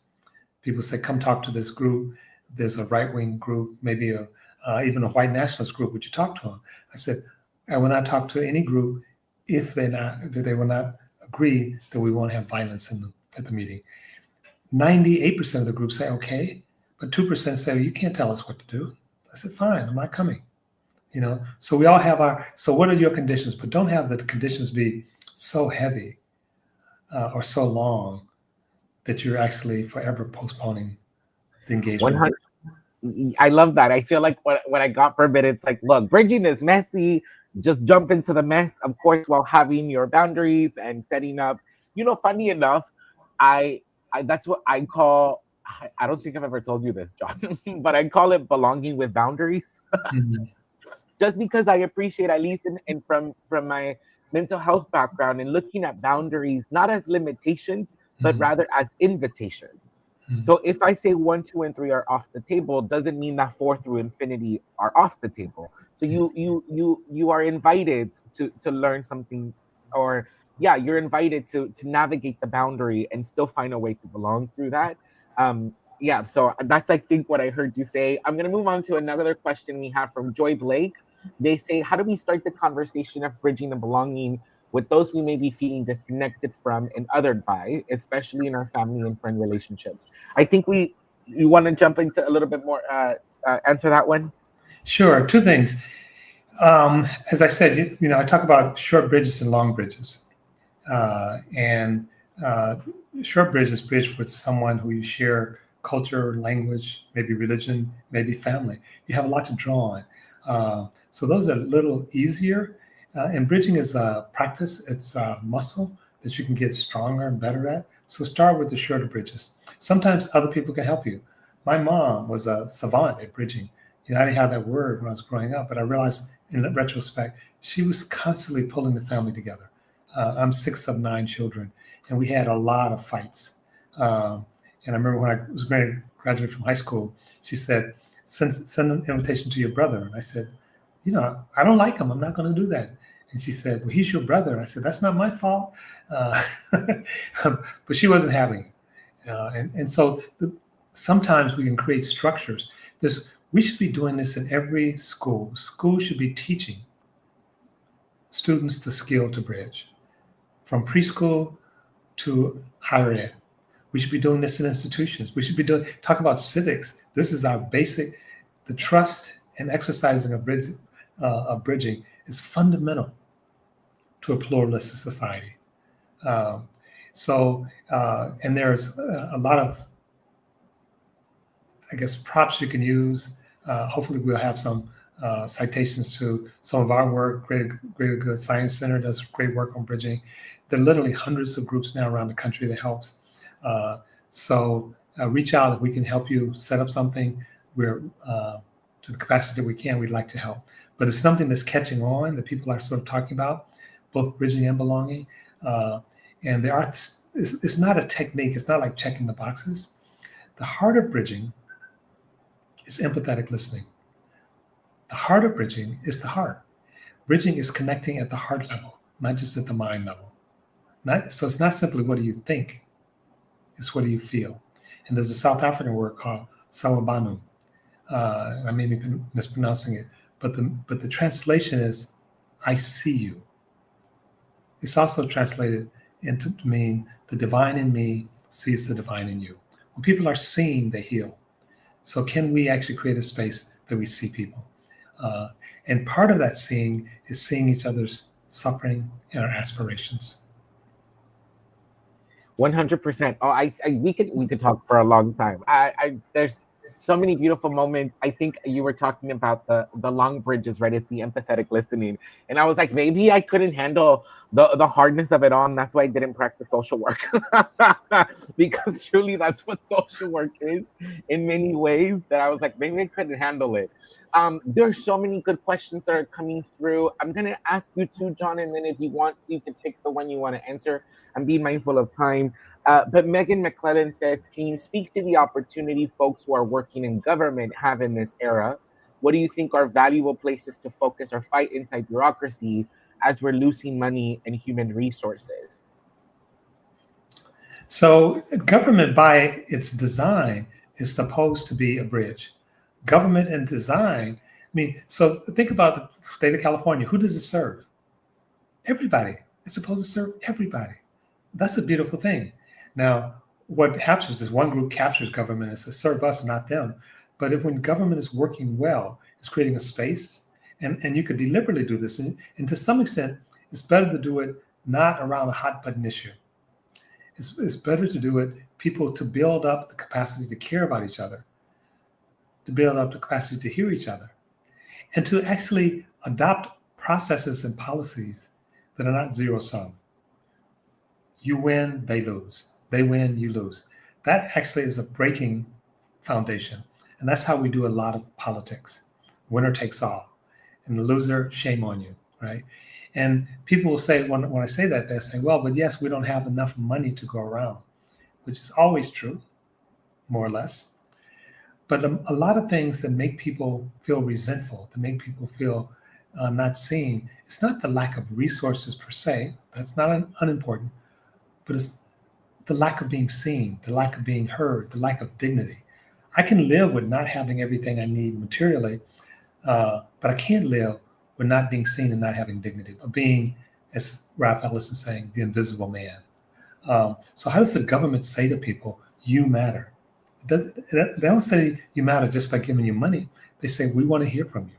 People say, come talk to this group. There's a right-wing group, maybe even a white nationalist group. Would you talk to them? I said, I will not talk to any group if they will not agree that we won't have violence at the meeting. 98% of the group say, okay, but 2% say, you can't tell us what to do. I said, fine, I'm not coming. So we all have so what are your conditions? But don't have the conditions be so heavy or so long that you're actually forever postponing the engagement. 100. I love that. I feel like what I got from it, it's like, look, bridging is messy. Just jump into the mess, of course, while having your boundaries and setting up. Funny enough, I, that's what I call. I don't think I've ever told you this, John, but I call it belonging with boundaries. Mm-hmm. Just because I appreciate, at least in from my mental health background, and looking at boundaries not as limitations, but Mm-hmm. rather as invitations. So if I say 1, 2, and 3 are off the table, doesn't mean that 4 through infinity are off the table. So you are invited to learn something, or yeah, you're invited to navigate the boundary and still find a way to belong through that. Yeah, so that's, I think, what I heard you say. I'm gonna move on to another question we have from Joy Blake. They say, how do we start the conversation of bridging and belonging with those we may be feeling disconnected from and othered by, especially in our family and friend relationships? I think you want to jump into a little bit more, answer that one. Sure. Two things. As I said, I talk about short bridges and long bridges. And short bridges bridge with someone who you share culture, language, maybe religion, maybe family. You have a lot to draw on. So those are a little easier. And bridging is a practice. It's a muscle that you can get stronger and better at. So start with the shorter bridges. Sometimes other people can help you. My mom was a savant at bridging. I didn't have that word when I was growing up, but I realized in retrospect, she was constantly pulling the family together. I'm 6 of 9 children, and we had a lot of fights. And I remember when I was going to graduate from high school, she said, send an invitation to your brother. And I said, I don't like him. I'm not going to do that. And she said, well, he's your brother. I said, that's not my fault. But she wasn't having it. And so sometimes we can create structures. We should be doing this in every school. Schools should be teaching students the skill to bridge from preschool to higher ed. We should be doing this in institutions. We should be talk about civics. This is our basic. The trust and exercising of bridging is fundamental to a pluralistic society. And there's a lot of, I guess, props you can use. Hopefully we'll have some citations to some of our work. Greater Good Science Center does great work on bridging. There are literally hundreds of groups now around the country that helps. So reach out if we can help you set up something. We're to the capacity that we can, we'd like to help. But it's something that's catching on that people are sort of talking about, both bridging and belonging. And it's not a technique. It's not like checking the boxes. The heart of bridging is empathetic listening. The heart of bridging is the heart. Bridging is connecting at the heart level, not just at the mind level. So it's not simply what do you think, it's what do you feel. And there's a South African word called sawubona. I may be mispronouncing it, but the translation is I see you. It's also translated into to mean the divine in me sees the divine in you. When people are seeing, they heal. So can we actually create a space that we see people? And part of that seeing is seeing each other's suffering and our aspirations. 100%. Oh, we could talk for a long time. There's so many beautiful moments. I think you were talking about the long bridges, right? It's the empathetic listening, and I was like, maybe I couldn't handle the hardness of it all, and that's why I didn't practice social work. Because truly, that's what social work is in many ways. That I was like, maybe I couldn't handle it. There's so many good questions that are coming through. I'm gonna ask you too, John, and then if you want, you can pick the one you want to answer. I'm being mindful of time. But Megan McClellan says, can you speak to the opportunity folks who are working in government have in this era? What do you think are valuable places to focus or fight inside bureaucracy as we're losing money and human resources? So government by its design is supposed to be a bridge. Government and design, I mean, so think about the state of California. Who does it serve? Everybody. It's supposed to serve everybody. That's a beautiful thing. Now, what happens is one group captures government as to serve us, not them. But when government is working well, it's creating a space, and you could deliberately do this. And to some extent, it's better to do it not around a hot button issue. It's better to do it, people to build up the capacity to care about each other, to build up the capacity to hear each other, and to actually adopt processes and policies that are not zero sum. You win, they lose. They win, you lose. That actually is a breaking foundation. And that's how we do a lot of politics. Winner takes all. And the loser, shame on you, right? And people will say, when I say that, they say, well, but yes, we don't have enough money to go around, which is always true, more or less. But a lot of things that make people feel resentful, that make people feel not seen, it's not the lack of resources per se. That's not unimportant, but it's the lack of being seen, the lack of being heard, the lack of dignity. I can live with not having everything I need materially, but I can't live with not being seen and not having dignity, of being, as Ralph Ellis is saying, the invisible man. So how does the government say to people, you matter? They don't say you matter just by giving you money. They say, we want to hear from you.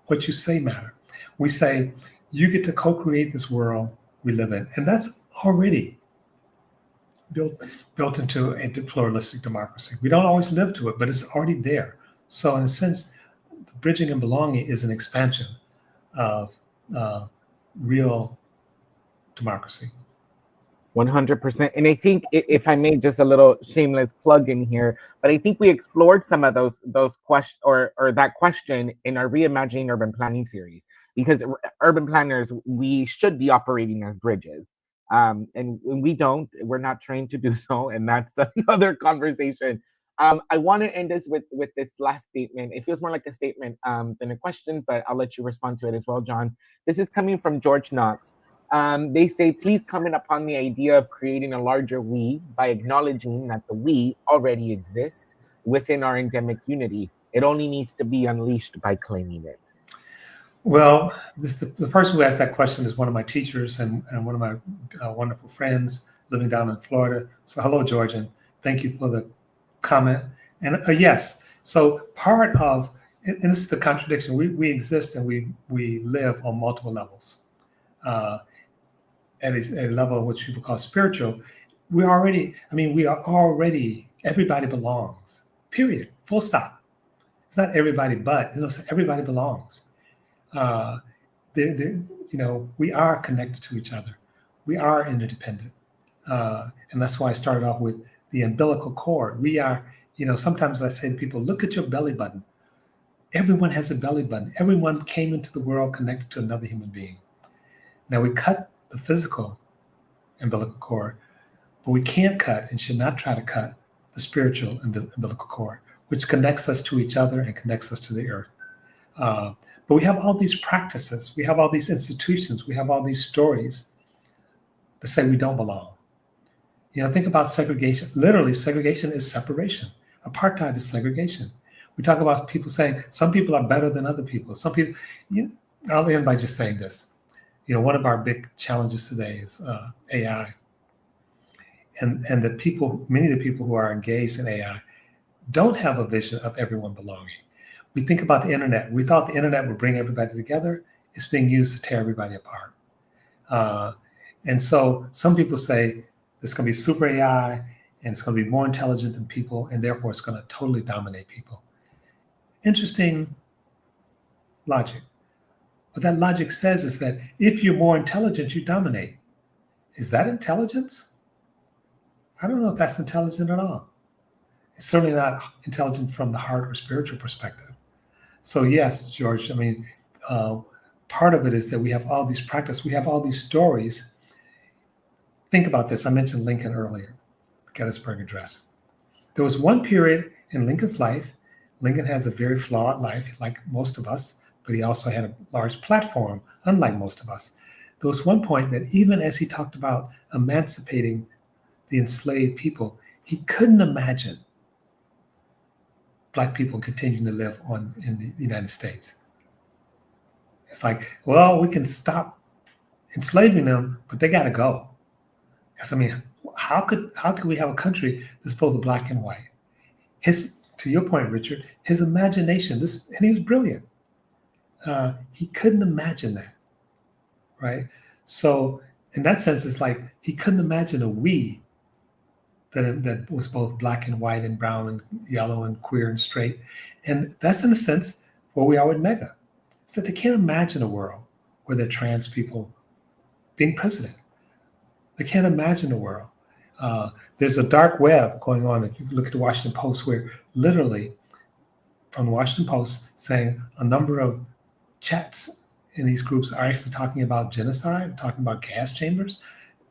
What you say matter. We say, you get to co-create this world we live in. And that's already built into a pluralistic democracy. We don't always live to it, but it's already there. So in a sense, bridging and belonging is an expansion of real democracy. 100%. And I think, if I may, just a little shameless plug in here, but I think we explored some of those questions, or that question, in our Reimagining Urban Planning series, because urban planners, we should be operating as bridges. And we don't, we're not trained to do so. And that's another conversation. I want to end this with this last statement. It feels more like a statement than a question, but I'll let you respond to it as well, John. This is coming from George Knox. They say, please comment upon the idea of creating a larger we by acknowledging that the we already exists within our endemic unity. It only needs to be unleashed by claiming it. Well, the person who asked that question is one of my teachers and one of my wonderful friends living down in Florida. So hello, George, and thank you for the comment. And yes, so part of, and this is the contradiction, we exist and we live on multiple levels. At a level which people call spiritual, we are already, everybody belongs, period, full stop. It's not everybody, but everybody belongs. We are connected to each other. We are interdependent. And that's why I started off with the umbilical cord. We are, sometimes I say to people, look at your belly button. Everyone has a belly button. Everyone came into the world connected to another human being. Now we cut the physical umbilical cord, but we can't cut and should not try to cut the spiritual umbilical cord, which connects us to each other and connects us to the earth. But we have all these practices, we have all these institutions, we have all these stories that say we don't belong. Think about segregation. Literally, segregation is separation. Apartheid is segregation. We talk about people saying some people are better than other people. Some people, I'll end by just saying this. One of our big challenges today is AI. And many of the people who are engaged in AI don't have a vision of everyone belonging. We think about the internet. We thought the internet would bring everybody together. It's being used to tear everybody apart. And so some people say it's going to be super AI and it's going to be more intelligent than people, and therefore it's going to totally dominate people. Interesting logic. What that logic says is that if you're more intelligent, you dominate. Is that intelligence? I don't know if that's intelligent at all. It's certainly not intelligent from the heart or spiritual perspective. So yes, George, part of it is that we have all these practices, we have all these stories. Think about this. I mentioned Lincoln earlier, the Gettysburg Address. There was one period in Lincoln's life. Lincoln has a very flawed life, like most of us, but he also had a large platform, unlike most of us. There was one point that even as he talked about emancipating the enslaved people, he couldn't imagine Black people continuing to live in the United States. It's like, well, we can stop enslaving them, but they got to go. Because I mean, how could we have a country that's both black and white? To your point, Richard, his imagination, and he was brilliant. He couldn't imagine that, right? So in that sense, it's like he couldn't imagine a we that was both black and white and brown and yellow and queer and straight. And that's in a sense where we are with Mega. It's that they can't imagine a world where there are trans people being president. They can't imagine a world. There's a dark web going on. If you look at the Washington Post, where literally from the Washington Post saying a number of chats in these groups are actually talking about genocide, talking about gas chambers.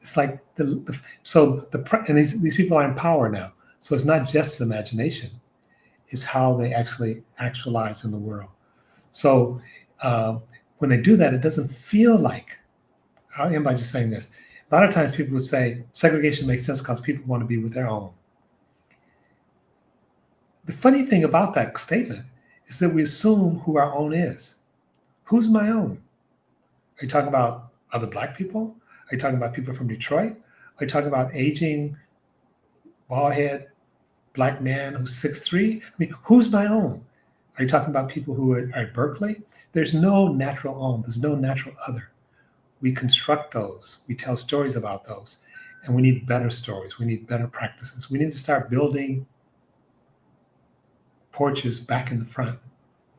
It's like and these people are in power now. So it's not just imagination; it's how they actually actualize in the world. So when they do that, it doesn't feel like. How am I just saying this? A lot of times people would say segregation makes sense because people want to be with their own. The funny thing about that statement is that we assume who our own is. Who's my own? Are you talking about other Black people? Are you talking about people from Detroit? Are you talking about aging, bald-head Black man who's 6'3"? I mean, who's my own? Are you talking about people who are at Berkeley? There's no natural own. There's no natural other. We construct those. We tell stories about those. And we need better stories. We need better practices. We need to start building porches back in the front,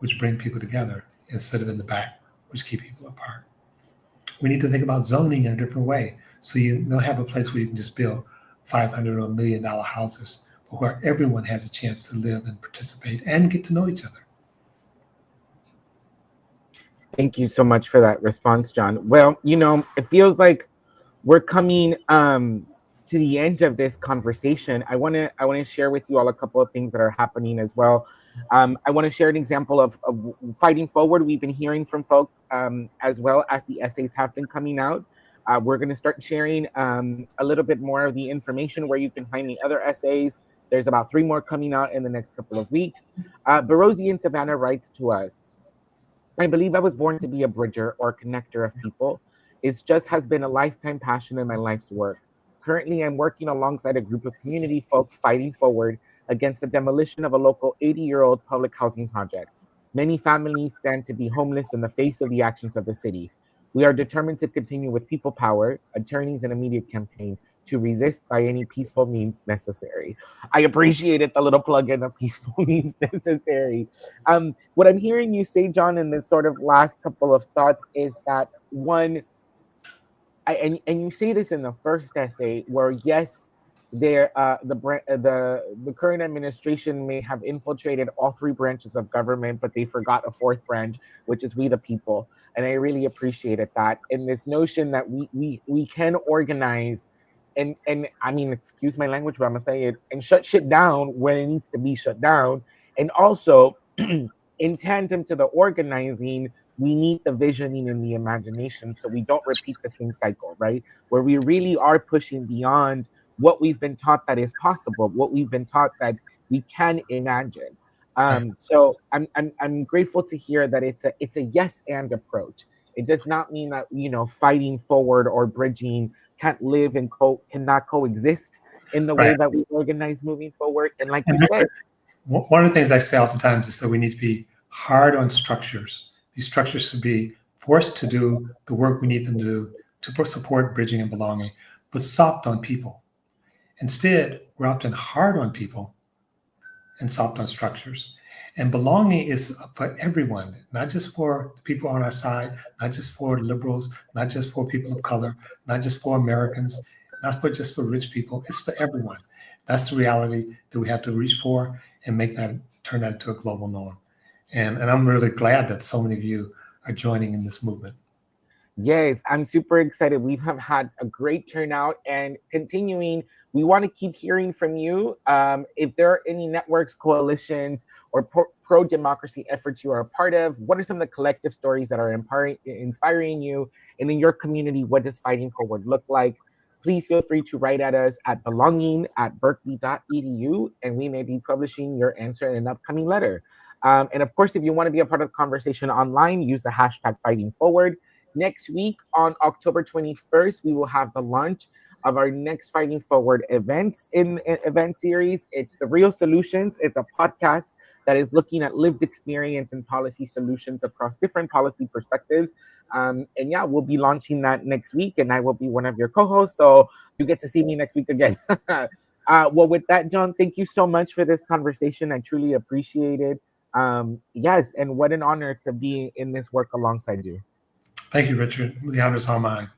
which bring people together, instead of in the back, which keep people apart. We need to think about zoning in a different way. So you don't have a place where you can just build $500 or $1 million houses, but where everyone has a chance to live and participate and get to know each other. Thank you so much for that response, John. Well, it feels like we're coming to the end of this conversation. I want to share with you all a couple of things that are happening as well. I want to share an example of fighting forward. We've been hearing from folks as well as the essays have been coming out. We're going to start sharing a little bit more of the information where you can find the other essays. There's about 3 more coming out in the next couple of weeks. Barosi in Savannah writes to us, I believe I was born to be a bridger or connector of people. It just has been a lifetime passion in my life's work. Currently, I'm working alongside a group of community folks fighting forward against the demolition of a local 80-year-old public housing project. Many families stand to be homeless in the face of the actions of the city. We are determined to continue with people power, attorneys, and immediate campaign to resist by any peaceful means necessary. I appreciated the little plug-in of peaceful means necessary. What I'm hearing you say, John, in this sort of last couple of thoughts is that one, and you say this in the first essay, where yes, the current administration may have infiltrated all 3 branches of government, but they forgot a 4th branch, which is we the people. And I really appreciated that. And this notion that we can organize and I mean, excuse my language, but I'm gonna say it, and shut shit down when it needs to be shut down. And also, in tandem to the organizing, we need the visioning and the imagination so we don't repeat the same cycle, right? Where we really are pushing beyond what we've been taught that is possible, what we've been taught that we can imagine. So I'm grateful to hear that it's a yes and approach. It does not mean that fighting forward or bridging can't live and cannot coexist in the way that we organize moving forward. And like you said, one of the things I say oftentimes is that we need to be hard on structures. These structures should be forced to do the work we need them to do to support bridging and belonging, but soft on people. Instead, we're often hard on people and soft on structures. And belonging is for everyone, not just for the people on our side, not just for liberals, not just for people of color, not just for Americans, not just for rich people. It's for everyone. That's the reality that we have to reach for and turn that into a global norm. And I'm really glad that so many of you are joining in this movement. Yes, I'm super excited. We have had a great turnout, and continuing, we want to keep hearing from you. If there are any networks, coalitions, or pro-democracy efforts you are a part of, what are some of the collective stories that are inspiring you? And in your community, what does fighting forward look like? please feel free to write at us at belonging@berkeley.edu, and we may be publishing your answer in an upcoming letter. And of course, if you want to be a part of the conversation online, use the hashtag Fighting Forward. Next week on October 21st, we will have the launch of our next Fighting Forward event series. It's the Real Solutions. It's a podcast that is looking at lived experience and policy solutions across different policy perspectives. And yeah, we'll be launching that next week, and I will be one of your co-hosts. So you get to see me next week again. Well, with that, John, thank you so much for this conversation. I truly appreciate it. Yes, and what an honor to be in this work alongside you. Thank you, Richard. The honor's all mine.